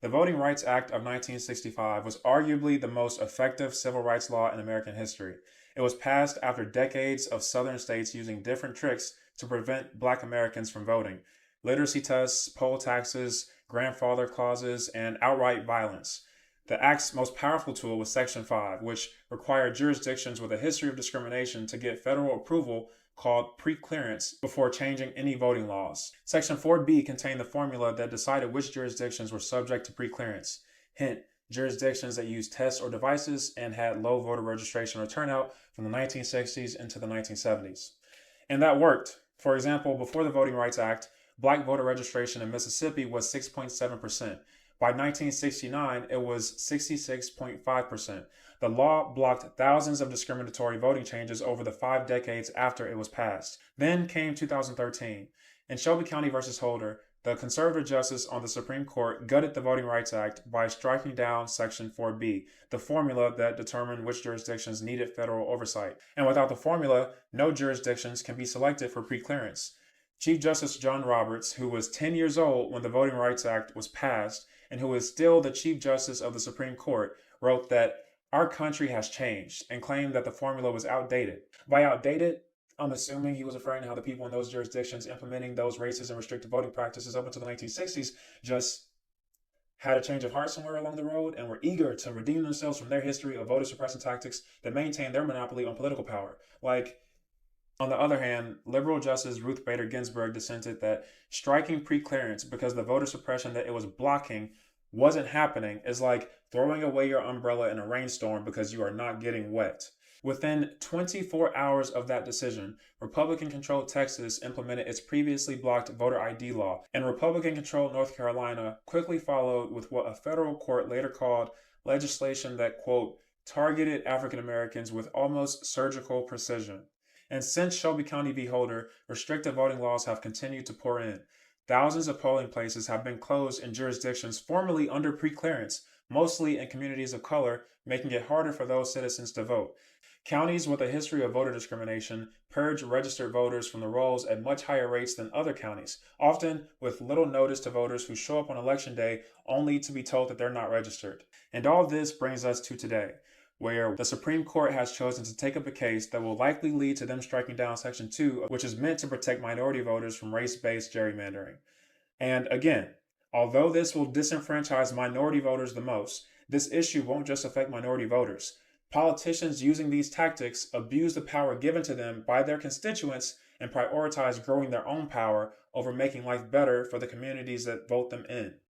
The Voting Rights Act of 1965 was arguably the most effective civil rights law in American history. It was passed after decades of Southern states using different tricks to prevent Black Americans from voting: literacy tests, poll taxes, grandfather clauses, and outright violence. The Act's most powerful tool was Section 5, which required jurisdictions with a history of discrimination to get federal approval called preclearance before changing any voting laws. Section 4B contained the formula that decided which jurisdictions were subject to preclearance. Hint, jurisdictions that used tests or devices and had low voter registration or turnout from the 1960s into the 1970s. And that worked. For example, before the Voting Rights Act, Black voter registration in Mississippi was 6.7%. By 1969, it was 66.5%. The law blocked thousands of discriminatory voting changes over the 5 decades after it was passed. Then came 2013. In Shelby County versus Holder, the conservative justice on the Supreme Court gutted the Voting Rights Act by striking down Section 4B, the formula that determined which jurisdictions needed federal oversight. And without the formula, no jurisdictions can be selected for preclearance. Chief Justice John Roberts, who was 10 years old when the Voting Rights Act was passed and who is still the Chief Justice of the Supreme Court, wrote that our country has changed and claimed that the formula was outdated. By outdated, I'm assuming he was referring to how the people in those jurisdictions implementing those racist and restrictive voting practices up until the 1960s just had a change of heart somewhere along the road and were eager to redeem themselves from their history of voter suppression tactics that maintain their monopoly on political power. Like, on the other hand, liberal Justice Ruth Bader Ginsburg dissented that striking preclearance because the voter suppression that it was blocking wasn't happening is like throwing away your umbrella in a rainstorm because you are not getting wet. Within 24 hours of that decision, Republican controlled Texas implemented its previously blocked voter ID law, and Republican controlled North Carolina quickly followed with what a federal court later called legislation that, quote, targeted African Americans with almost surgical precision. And since Shelby County v. Holder, restrictive voting laws have continued to pour in. Thousands of polling places have been closed in jurisdictions formerly under preclearance, mostly in communities of color, making it harder for those citizens to vote. Counties with a history of voter discrimination purge registered voters from the rolls at much higher rates than other counties, often with little notice to voters who show up on election day only to be told that they're not registered. And all this brings us to today, where the Supreme Court has chosen to take up a case that will likely lead to them striking down Section 2, which is meant to protect minority voters from race-based gerrymandering. And again, although this will disenfranchise minority voters the most, this issue won't just affect minority voters. Politicians using these tactics abuse the power given to them by their constituents and prioritize growing their own power over making life better for the communities that vote them in.